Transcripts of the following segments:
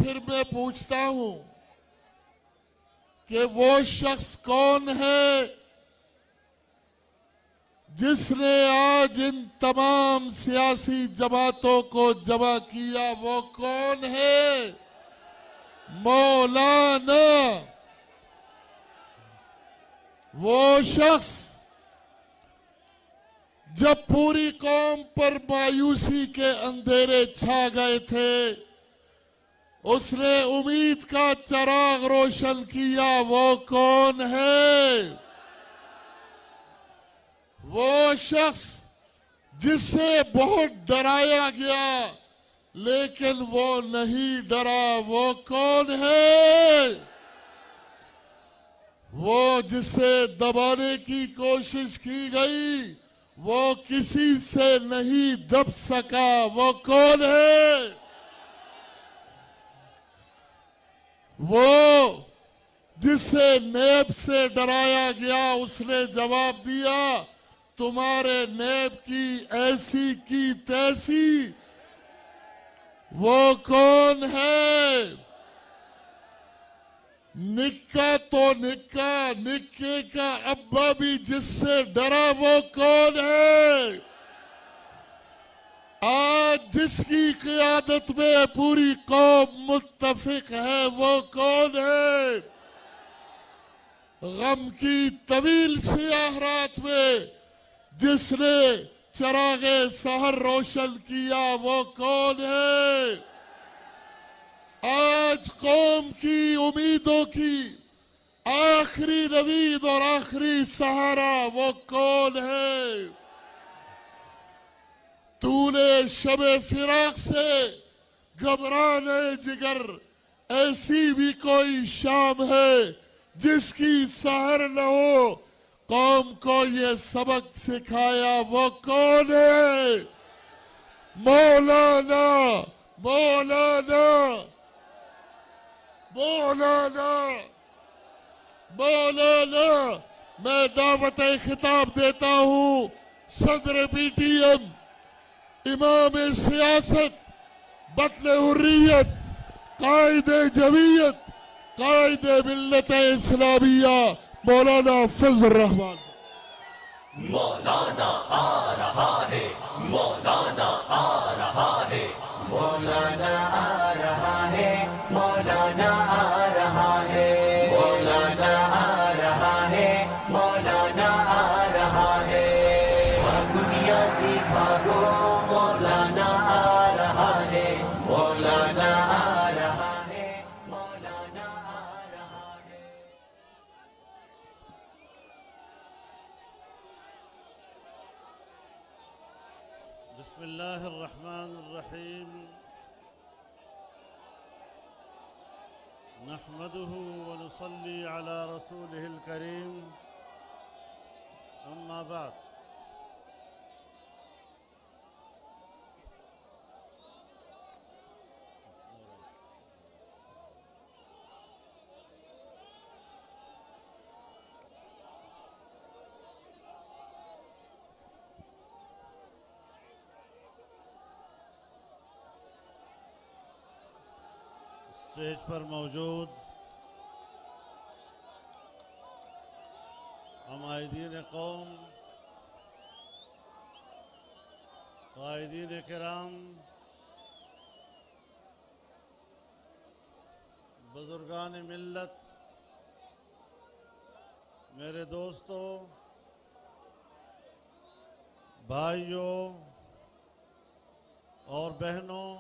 फिर मैं पूछता हूं कि वो शख्स कौन है जिसने आज इन तमाम सियासी जमातों को जमा किया? वो कौन है? मौलाना। वो शख्स जब पूरी कौम पर मायूसी के अंधेरे छा गए थे, उसने उम्मीद का चिराग रोशन किया। वो कौन है? वो शख्स जिससे बहुत डराया गया लेकिन वो नहीं डरा। वो कौन है? वो जिसे दबाने की कोशिश की गई, वो किसी से नहीं दब सका। वो कौन है? वो जिसे नैब से डराया गया, उसने जवाब दिया, तुम्हारे नैब की ऐसी की तैसी। वो कौन है? निक्का तो निक्का, निक्के का अब्बा भी जिससे डरा। वो कौन है? आज जिसकी क़ियादत में पूरी कौम मुत्तफिक है, वो कौन है? गम की तवील सियाह रात में जिसने चिरागे सहर रोशन किया, वो कौन है? आज कौम की उम्मीदों की आखिरी नवीद और आखिरी सहारा, वो कौन है? तूने शबे फिराक से घबराने जिगर, ऐसी भी कोई शाम है जिसकी सहर न हो, कौम को ये सबक सिखाया। वो कौन है? मौलाना। मौलाना। मौलाना। मौलाना। मैं दावत खिताब देता हूं सदर पीटीएम, इमाम सियासत, बतले हुर्रियत, कायदे जमीयत, कायदे मिल्लत इस्लामिया, मौलाना फजल रहमान। मौलाना आ रहा है, मौलाना आ रहा है, मौलाना आ रहा है, मौलाना आ रहा है, मौलाना आ रहा है, मौलाना आ रहा है। दुनिया से भागो, मौलाना आ रहा है, मौलाना आ रहा है, मौलाना आ रहा है। बिस्मिल्लाहिर्रहमानिर्रहीम। नहमदुहु व नुसल्ली अला रसूलिहिल करीम। अम्मा बाद। स्टेज पर मौजूद हमायदीन कौम, कायदीन किराम, बुजुर्गान मिल्लत, मेरे दोस्तों, भाइयों और बहनों,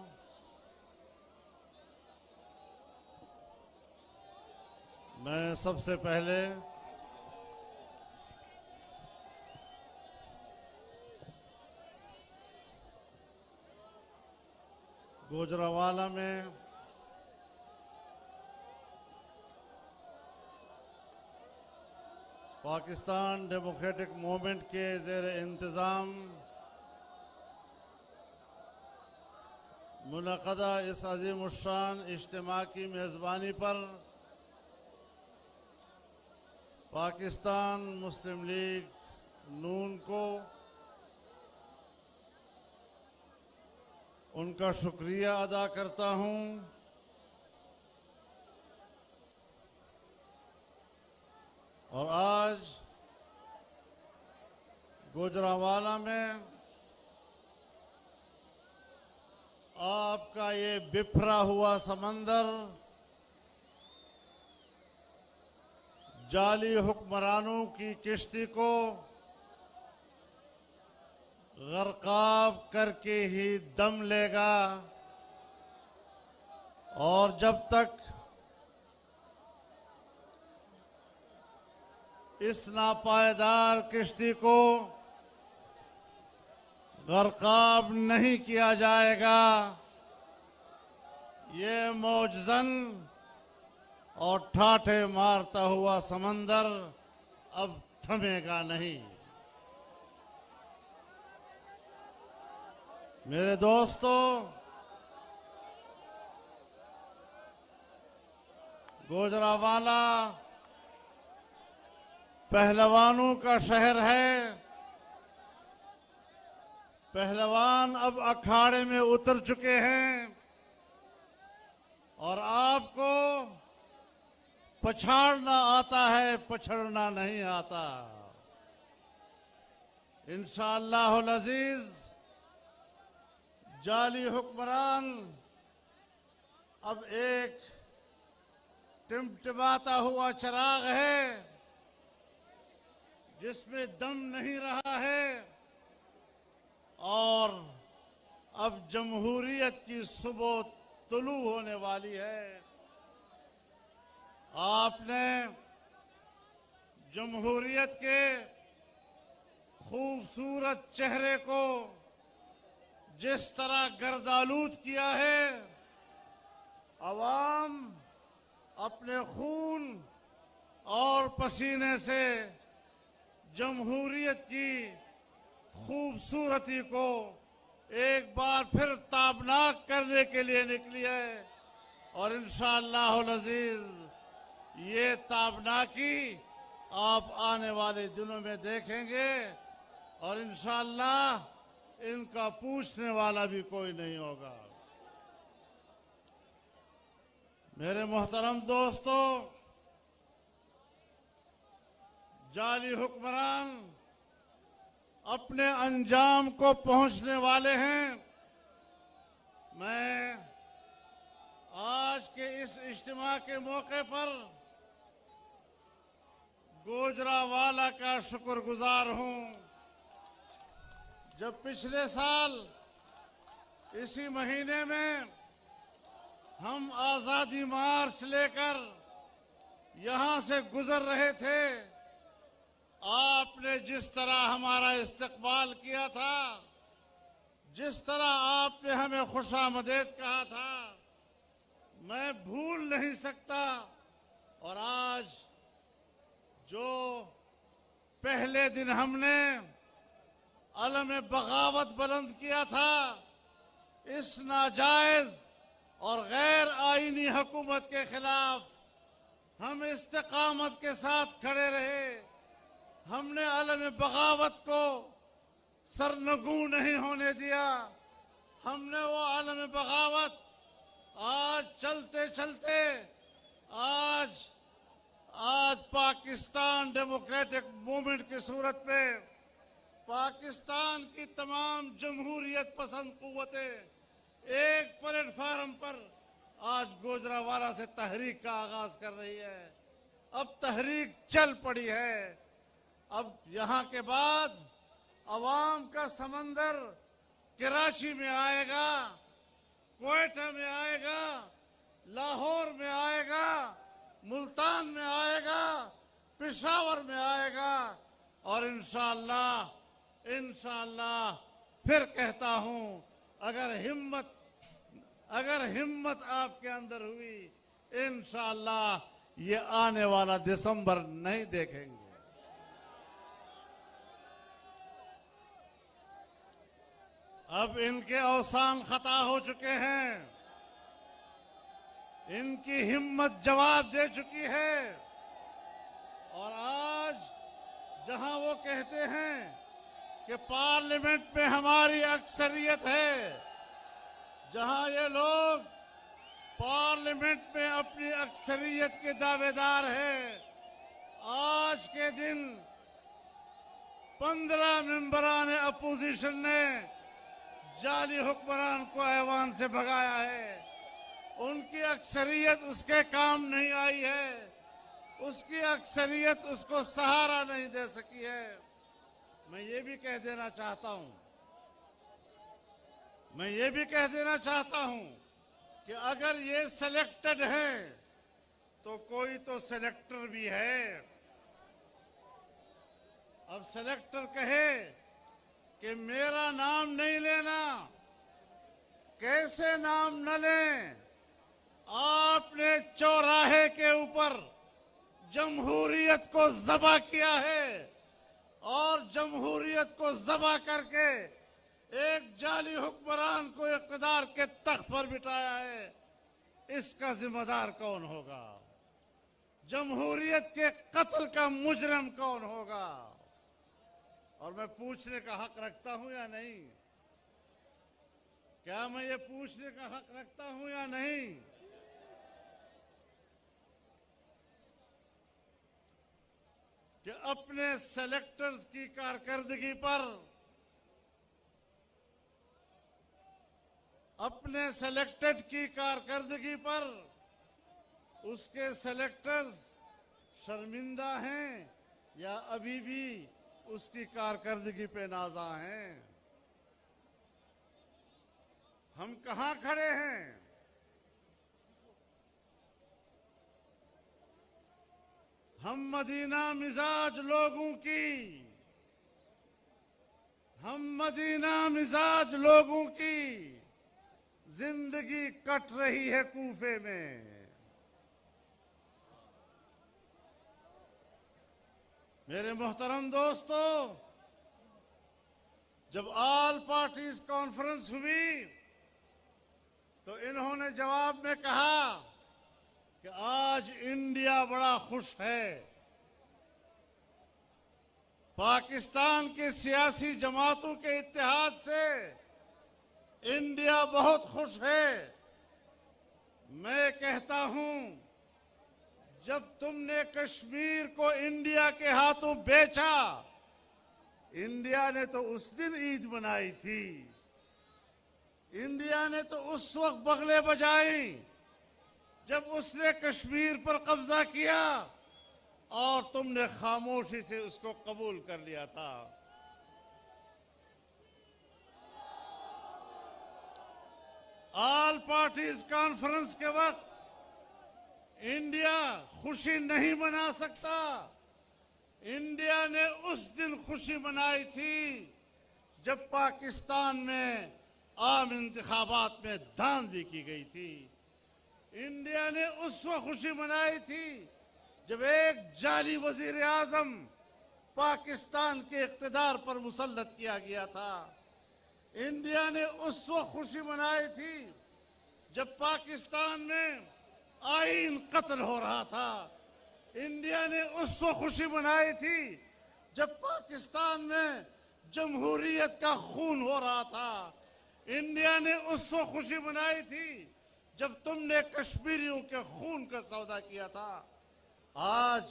मैं सबसे पहले गुजरांवाला में पाकिस्तान डेमोक्रेटिक मूवमेंट के ज़ेर इंतज़ाम मुनक़दा इस अज़ीमुश्शान इज्तिमा की मेज़बानी पर पाकिस्तान मुस्लिम लीग नून को उनका शुक्रिया अदा करता हूं गुजरांवाला में आपका ये बिफरा हुआ समंदर जाली हुक्मरानों की किश्ती को गर्काब करके ही दम लेगा और जब तक इस नापायदार किश्ती को गर्काब नहीं किया जाएगा, ये मौजज़न और ठाठे मारता हुआ समंदर अब थमेगा नहीं। मेरे दोस्तों, गुजरांवाला पहलवानों का शहर है। पहलवान अब अखाड़े में उतर चुके हैं और आपको पछाड़ना आता है, पछड़ना नहीं आता। इंशाअल्लाहुल अजीज जाली हुक्मरान अब एक टिमटिमाता हुआ चिराग है जिसमें दम नहीं रहा है और अब जमहूरियत की सुबह तुलू होने वाली है। आपने जमहूरियत के खूबसूरत चेहरे को जिस तरह गर्दालूद किया है, अवाम अपने खून और पसीने से जमहूरियत की खूबसूरती को एक बार फिर ताबनाक करने के लिए निकली है और इंशाअल्लाहुल अजीज ये ताबनाकी आप आने वाले दिनों में देखेंगे और इंशाअल्लाह इनका पूछने वाला भी कोई नहीं होगा। मेरे मोहतरम दोस्तों, जाली हुक्मरान अपने अंजाम को पहुंचने वाले हैं। मैं आज के इस इज्तिमा के मौके पर गुजरांवाला का शुक्रगुजार हूं। जब पिछले साल इसी महीने में हम आजादी मार्च लेकर यहां से गुजर रहे थे, आपने जिस तरह हमारा इस्तकबाल किया था, जिस तरह आपने हमें खुशामदीद कहा था, मैं भूल नहीं सकता। और आज जो पहले दिन हमने अलम बगावत बुलंद किया था, इस नाजायज और गैर आईनी हुकूमत के खिलाफ हम इस्तिकामत के साथ खड़े रहे। हमने अलम बगावत को सरनगू नहीं होने दिया। हमने वो अलम बगावत आज चलते चलते आज पाकिस्तान डेमोक्रेटिक मूवमेंट की सूरत में पाकिस्तान की तमाम जमहूरियत पसंद कुव्वतें एक प्लेटफार्म पर आज गुजरांवाला से तहरीक का आगाज कर रही है। अब तहरीक चल पड़ी है। अब यहाँ के बाद अवाम का समंदर कराची में आएगा, क्वेटा में आएगा, लाहौर में आएगा, मुल्तान में आएगा, पेशावर में आएगा और इंशाअल्लाह फिर कहता हूं, अगर हिम्मत आपके अंदर हुई, इंशाअल्लाह ये आने वाला दिसंबर नहीं देखेंगे। अब इनके अवसान खता हो चुके हैं, इनकी हिम्मत जवाब दे चुकी है और आज जहां वो कहते हैं कि पार्लियामेंट में हमारी अक्सरियत है, जहां ये लोग पार्लियामेंट में अपनी अक्सरियत के दावेदार हैं, आज के दिन 15 मेंबरान अपोजिशन ने जाली हुक्मरान को ऐवान से भगाया है। उनकी अक्सरियत उसके काम नहीं आई है, उसकी अक्सरियत उसको सहारा नहीं दे सकी है। मैं ये भी कह देना चाहता हूं कि अगर ये सिलेक्टेड हैं तो कोई तो सिलेक्टर भी है। अब सिलेक्टर कहे कि मेरा नाम नहीं लेना, कैसे नाम न लें? आपने चौराहे के ऊपर जमहूरियत को ज़बा किया है और जमहूरियत को ज़बा करके एक जाली हुक्मरान को इक़्तिदार के तख्त पर बिठाया है। इसका जिम्मेदार कौन होगा? जमहूरियत के कत्ल का मुजरिम कौन होगा? और मैं पूछने का हक रखता हूं या नहीं? क्या मैं ये पूछने का हक रखता हूं या नहीं? कि अपने सेलेक्टर्स की कारकर्दगी पर, अपने सेलेक्टेड की कारकर्दगी पर उसके सेलेक्टर्स शर्मिंदा हैं या अभी भी उसकी कारकर्दगी पे नाज़ा हैं? हम कहां खड़े हैं? हम मदीना मिजाज लोगों की जिंदगी कट रही है कूफे में। मेरे मोहतरम दोस्तों, जब ऑल पार्टीज कॉन्फ्रेंस हुई तो इन्होंने जवाब में कहा कि आज इंडिया बड़ा खुश है, पाकिस्तान के सियासी जमातों के इत्तेहाद से इंडिया बहुत खुश है। मैं कहता हूं, जब तुमने कश्मीर को इंडिया के हाथों बेचा, इंडिया ने तो उस दिन ईद मनाई थी, इंडिया ने तो उस वक्त बगले बजाई जब उसने कश्मीर पर कब्जा किया और तुमने खामोशी से उसको कबूल कर लिया था। ऑल पार्टीज कॉन्फ्रेंस के वक्त इंडिया खुशी नहीं मना सकता। इंडिया ने उस दिन खुशी मनाई थी जब पाकिस्तान में आम इंतखाबात में धांधली की गई थी। इंडिया ने उस वक्त खुशी मनाई थी जब एक जाली वजीर आजम पाकिस्तान के इख्तिदार पर मुसल्लत किया गया था। इंडिया ने उस वक्त खुशी मनाई थी जब पाकिस्तान में आईन कत्ल हो रहा था। इंडिया ने उस वक्त खुशी मनाई थी जब पाकिस्तान में जमहूरियत का खून हो रहा था। इंडिया ने उस वक्त खुशी मनाई थी जब तुमने कश्मीरियों के खून का सौदा किया था। आज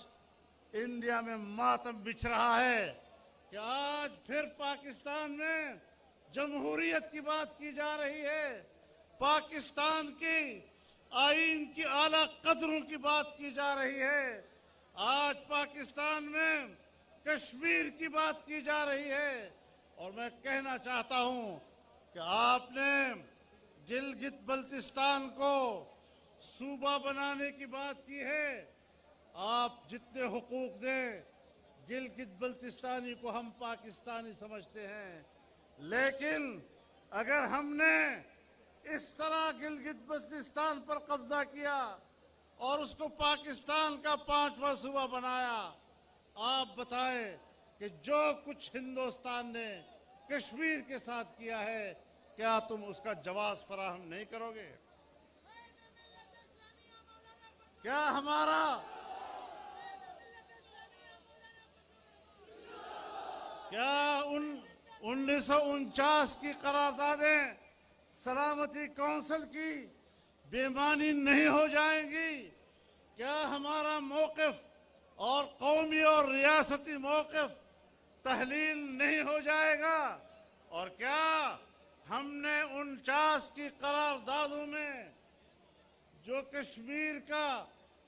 इंडिया में मातम बिछ रहा है कि आज फिर पाकिस्तान में जमहूरियत की बात की जा रही है, पाकिस्तान की आईन की आला कदरों की बात की जा रही है। आज पाकिस्तान में कश्मीर की बात की जा रही है। और मैं कहना चाहता हूं कि आपने गिलगित बल्तिस्तान को सूबा बनाने की बात की है। आप जितने हुकूक दें, गिलगित बल्तिस्तानी को हम पाकिस्तानी समझते हैं, लेकिन अगर हमने इस तरह गिलगित बल्तिस्तान पर कब्जा किया और उसको पाकिस्तान का 5वां सूबा बनाया, आप बताएं कि जो कुछ हिंदुस्तान ने कश्मीर के साथ किया है, क्या तुम उसका जवाब फराहम नहीं करोगे? क्या हमारा क्या 1949 की करारदादें सलामती काउंसिल की बेमानी नहीं हो जाएंगी? क्या हमारा मौक़िफ़ और कौमी और रियासती मौक़िफ़ तहलील नहीं हो जाएगा। और क्या हमने 49 की करारदादों में जो कश्मीर का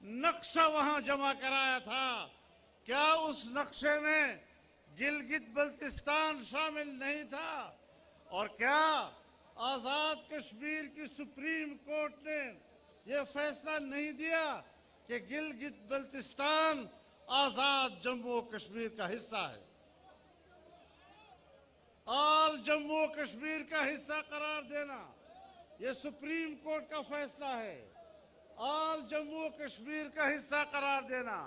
नक्शा वहां जमा कराया था, क्या उस नक्शे में गिलगित बल्तिस्तान शामिल नहीं था? और क्या आजाद कश्मीर की सुप्रीम कोर्ट ने यह फैसला नहीं दिया कि गिलगित बल्तिस्तान आजाद जम्मू कश्मीर का हिस्सा है? आल जम्मू कश्मीर का हिस्सा करार देना यह सुप्रीम कोर्ट का फैसला है। आल जम्मू कश्मीर का हिस्सा करार देना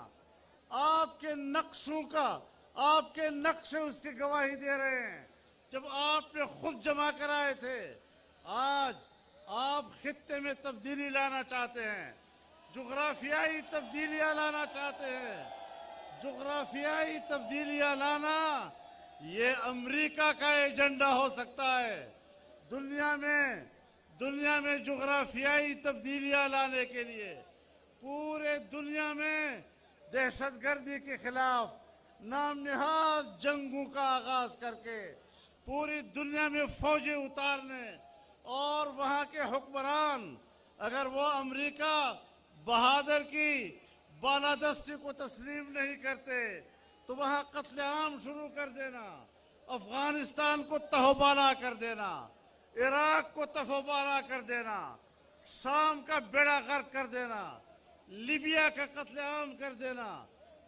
आपके नक्शों का, आपके नक्शे उसकी गवाही दे रहे हैं। जब आपने खुद जमा कराए थे, आज आप खित्ते में तब्दीली लाना चाहते हैं, जुग्राफियाई तब्दीलियां लाना चाहते हैं। जुग्राफियाई तब्दीलियां लाना ये अमेरिका का एजेंडा हो सकता है। दुनिया में जुग्राफियाई तब्दीलियां लाने के लिए पूरे दुनिया में दहशतगर्दी के खिलाफ नाम निहाद जंगों का आगाज करके पूरी दुनिया में फौजें उतारने, और वहां के हुक्मरान अगर वो अमेरिका बहादुर की बालादस्ती को तस्लीम नहीं करते तो वहां कत्लेआम शुरू कर देना, अफगानिस्तान को तहबाला कर देना, इराक को तहबाला कर देना, शाम का बेड़ा गर्क कर देना, लीबिया का कत्लेआम कर देना।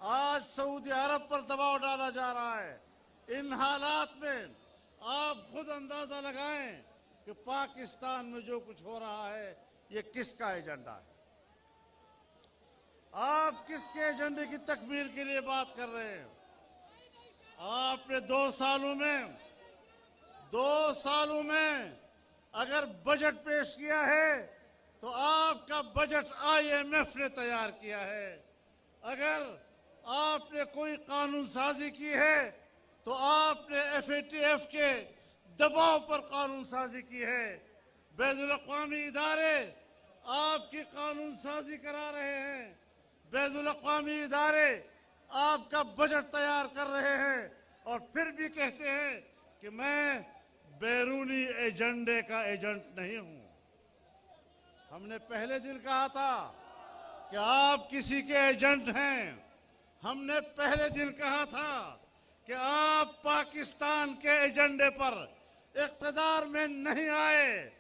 आज सऊदी अरब पर दबाव डाला जा रहा है। इन हालात में आप खुद अंदाजा लगाएं कि पाकिस्तान में जो कुछ हो रहा है ये किसका एजेंडा है। आप किसके एजेंडे की तकमील के लिए बात कर रहे हैं? आपने 2 सालों में अगर बजट पेश किया है तो आपका बजट IMF ने तैयार किया है। अगर आपने कोई कानून साजी की है तो आपने FATF के दबाव पर कानून साजी की है। बैनुल-अक़वामी इदारे आपकी कानून साजी करा रहे हैं। बैनुल-अक़वामी इदारे आपका बजट तैयार कर रहे हैं और फिर भी कहते हैं कि मैं बैरूनी एजेंडे का एजेंट नहीं हूं। हमने पहले दिन कहा था कि आप किसी के एजेंट हैं। हमने पहले दिन कहा था कि आप पाकिस्तान के एजेंडे पर इक़्तिदार में नहीं आए,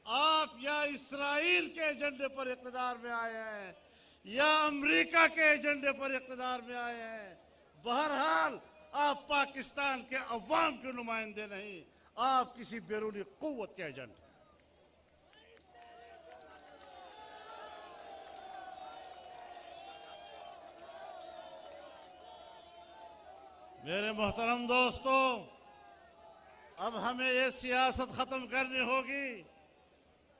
आप या इस्राइल के एजेंडे पर इक़्तिदार में आए हैं या अमेरिका के एजेंडे पर इक़्तिदार में आए हैं। बहरहाल आप पाकिस्तान के अवाम के नुमाइंदे नहीं, आप किसी बैरूनी कुव्वत के एजेंट हैं। मेरे मोहतरम दोस्तों, अब हमें ये सियासत खत्म करनी होगी।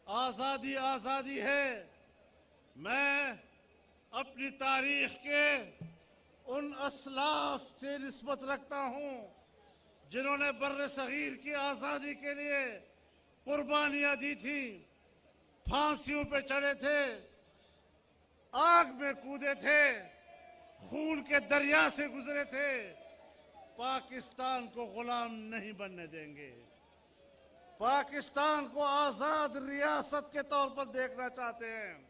आजादी आजादी है। मैं अपनी तारीख के उन असलाफ से निस्बत रखता हूं जिन्होंने बर्रे सगीर की आजादी के लिए कुर्बानियां दी थी, फांसियों पे चढ़े थे, आग में कूदे थे, खून के दरिया से गुजरे थे। पाकिस्तान को गुलाम नहीं बनने देंगे। पाकिस्तान को आजाद रियासत के तौर पर देखना चाहते हैं।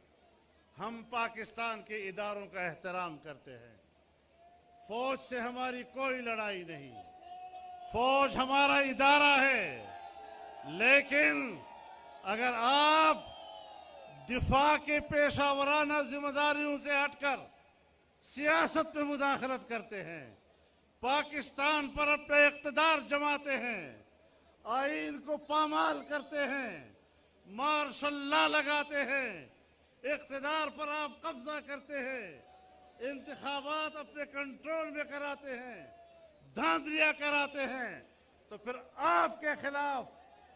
हम पाकिस्तान के इदारों का एहतराम करते हैं। फौज से हमारी कोई लड़ाई नहीं, फौज हमारा इदारा है। लेकिन अगर आप दिफा के पेशावराना जिम्मेदारियों से हटकर सियासत में मुदाखलत करते हैं, पाकिस्तान पर अपना इक़्तिदार जमाते हैं, आईन को पामाल करते हैं, मार्शल लॉ लगाते हैं, इक़्तिदार पर आप कब्जा करते हैं, इंतखाबात अपने कंट्रोल में कराते हैं, धांधलियां कराते हैं, तो फिर आपके खिलाफ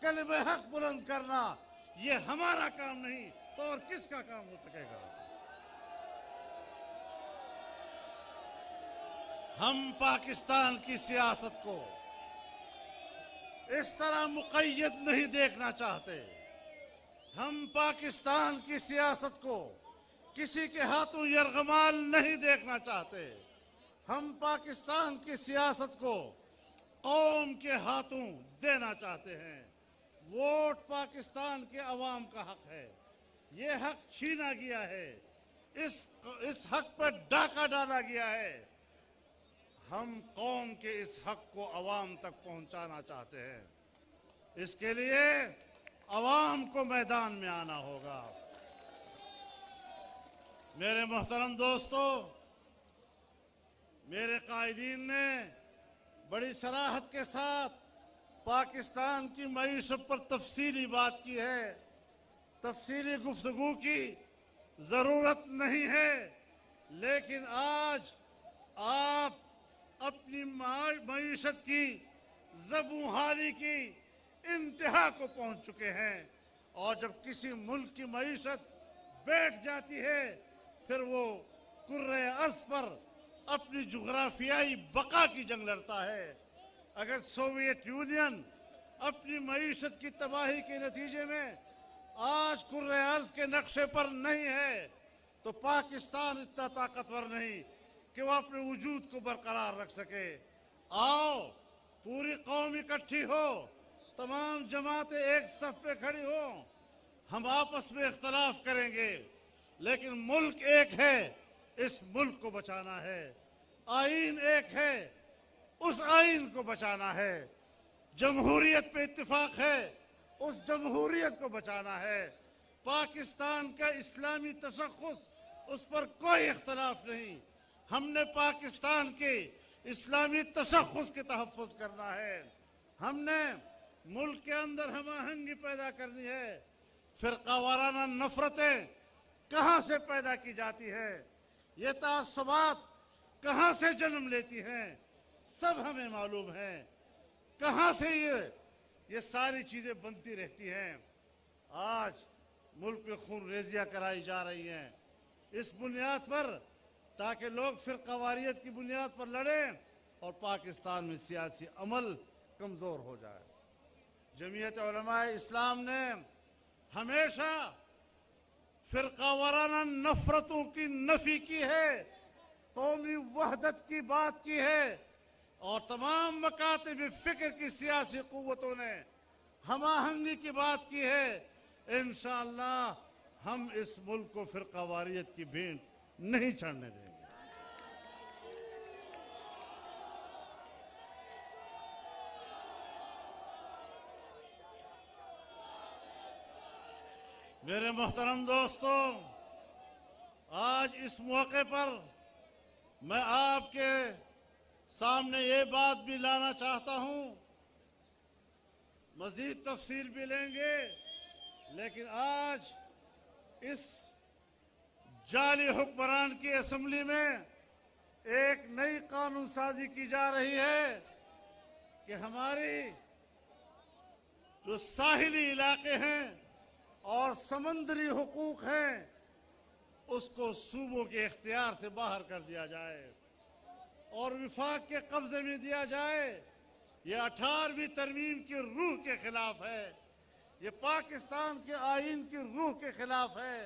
कलमे हक बुलंद करना ये हमारा काम नहीं तो और किसका काम हो सकेगा? हम पाकिस्तान की सियासत को इस तरह मुक़य्यद नहीं देखना चाहते। हम पाकिस्तान की सियासत को किसी के हाथों यरगमाल नहीं देखना चाहते। हम पाकिस्तान की सियासत को कौम के हाथों देना चाहते हैं। वोट पाकिस्तान के अवाम का हक है, ये हक छीना गया है, इस हक पर डाका डाला गया है। हम कौम के इस हक को अवाम तक पहुंचाना चाहते हैं। इसके लिए अवाम को मैदान में आना होगा। मेरे मोहतरम दोस्तों, मेरे कायदीन ने बड़ी सराहत के साथ पाकिस्तान की मईशत पर तफसीली बात की है। तफसीली गुफ्तगू की जरूरत नहीं है, लेकिन आज आप अपनी मईशत की ज़बूहाली की इंतहा को पहुंच चुके हैं। और जब किसी मुल्क की मईशत बैठ जाती है, फिर वो कुर्रे अर्ज़ पर अपनी जुग्राफियाई बका की जंग लड़ता है। अगर सोवियत यूनियन अपनी मईशत की तबाही के नतीजे में आज कुर्रे अर्ज़ के नक्शे पर नहीं है, तो पाकिस्तान इतना ताकतवर नहीं कि वो अपने वजूद को बरकरार रख सके। आओ, पूरी कौम इकट्ठी हो, तमाम जमातें एक सफ पे खड़ी हो। हम आपस में इख्तलाफ करेंगे, लेकिन मुल्क एक है, इस मुल्क को बचाना है। आईन एक है, उस आईन को बचाना है। जमहूरियत पे इत्तिफाक है, उस जमहूरियत को बचाना है। पाकिस्तान का इस्लामी तशख़्ख़ुस, उस पर कोई इख्तलाफ नहीं। हमने पाकिस्तान के इस्लामी तशख़्ख़ुस के तहफ़्फ़ुज़ करना है। हमने मुल्क के अंदर हम आहंगी पैदा करनी है। फ़िरक़ा वाराना नफ़रतें कहाँ से पैदा की जाती है, ये तासुबात कहाँ से जन्म लेती हैं, सब हमें मालूम है। कहाँ से ये सारी चीज़ें बनती रहती हैं। आज मुल्क में खून रेजियाँ कराई जा रही हैं इस बुनियाद पर, ताकि लोग फ़िरक़ावारियत की बुनियाद पर लड़ें और पाकिस्तान में सियासी अमल कमज़ोर हो जाए। जमीयत उलमाए इस्लाम ने हमेशा फ़िरक़ावाराना नफ़रतों की नफ़ी की है, कौमी वहदत की बात की है, और तमाम मकातिब फ़िक्र की सियासी क़ुव्वतों ने हम आहंगी की बात की है। इंशाअल्लाह हम इस मुल्क को फ़िरक़ावारियत की भेंट नहीं चढ़ने देंगे। मेरे मोहतरम दोस्तों, आज इस मौके पर मैं आपके सामने ये बात भी लाना चाहता हूं, मज़ीद तफसील भी लेंगे, लेकिन आज इस जाली हुक्मरान की असम्बली में एक नई कानून साजी की जा रही है कि हमारी जो साहिली इलाके हैं और समंदरी हुकूक हैं, उसको सूबों के इख्तियार से बाहर कर दिया जाए और विफाक के कब्जे में दिया जाए। ये 18वीं तरमीम की रूह के खिलाफ है, ये पाकिस्तान के आईन की रूह के खिलाफ है।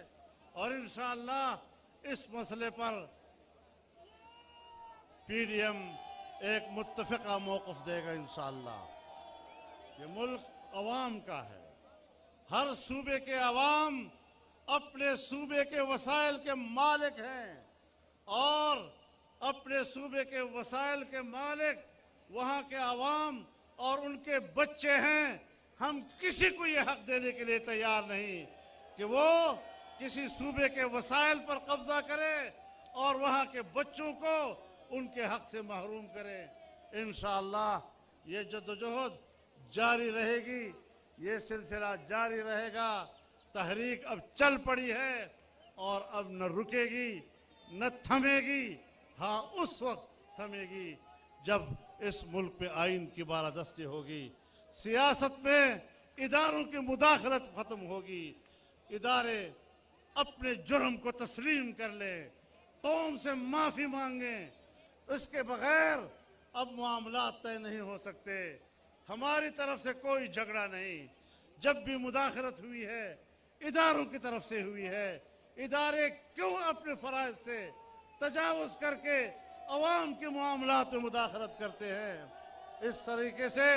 और इंशाअल्लाह इस मसले पर पीडीएम एक मुत्तफ़िक़ा मौक़िफ़ देगा। इंशाअल्लाह ये मुल्क अवाम का है, हर सूबे के अवाम अपने सूबे के वसाइल के मालिक हैं, और अपने सूबे के वसाइल के मालिक वहाँ के अवाम और उनके बच्चे हैं। हम किसी को ये हक देने के लिए तैयार नहीं कि वो किसी सूबे के वसाइल पर कब्जा करे और वहाँ के बच्चों को उनके हक से महरूम करे। इंशाअल्लाह ये जद्दोजहद जारी रहेगी, ये सिलसिला जारी रहेगा। तहरीक अब चल पड़ी है और अब न रुकेगी न थमेगी। हाँ, उस वक्त थमेगी जब इस मुल्क पे आइन की बालादस्ती होगी, सियासत में इदारों की मुदाखलत खत्म होगी, इदारे अपने जुर्म को तस्लीम कर ले, कौम से माफ़ी मांगे। इसके बगैर अब मामलात तय नहीं हो सकते। हमारी तरफ से कोई झगड़ा नहीं, जब भी मुदाखलत हुई है इदारों की तरफ से हुई है। इदारे क्यों अपने फ़राइज़ से तजावुज़ करके अवाम के मामलात में मुदाखलत करते हैं? इस तरीके से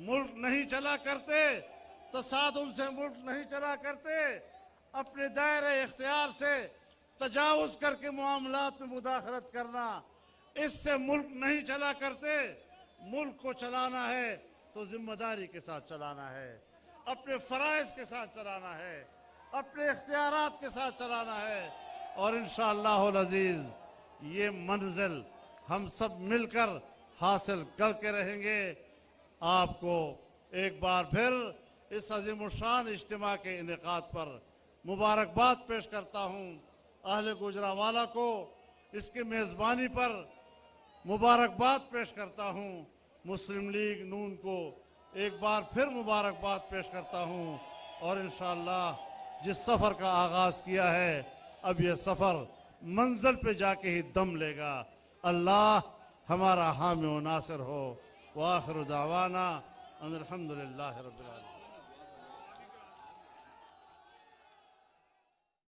मुल्क नहीं चला करते, तसादुम से मुल्क नहीं चला करते। अपने दायरे इख्तियार से तजावुज करके मामलात में मुदाखलत करना, इससे मुल्क नहीं चला करते। मुल्क को चलाना है तो जिम्मेदारी के साथ चलाना है, अपने फराइज के साथ चलाना है, अपने इख्तियारात के साथ चलाना है। और इंशाअल्लाह अज़ीज़ ये मंजिल हम सब मिलकर हासिल करके रहेंगे। आपको एक बार फिर इस अज़ीमुशान इज्तिमा के इनेकाद पर मुबारकबाद पेश करता हूँ। अहले गुजरावाला को इसकी मेज़बानी पर मुबारकबाद पेश करता हूँ। मुस्लिम लीग नून को एक बार फिर मुबारकबाद पेश करता हूँ। और इंशाअल्लाह जिस सफ़र का आगाज़ किया है, अब यह सफ़र मंजिल पे जाके ही दम लेगा। अल्लाह हमारा हामी व नासिर हो। व आखिर दावाना अनिल हम्दुलिल्लाहि रब्बिल आलमीन।